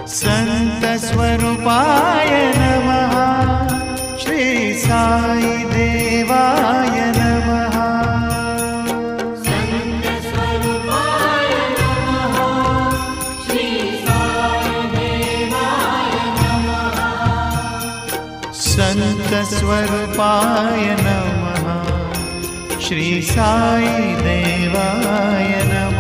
संतस्वरूपाय नमः। श्री साई देवाय नमः। संतस्वरूपाय नमः। श्री साई देवाय नमः। संतस्वरूपाय नमः। श्री साई देवाय नमः।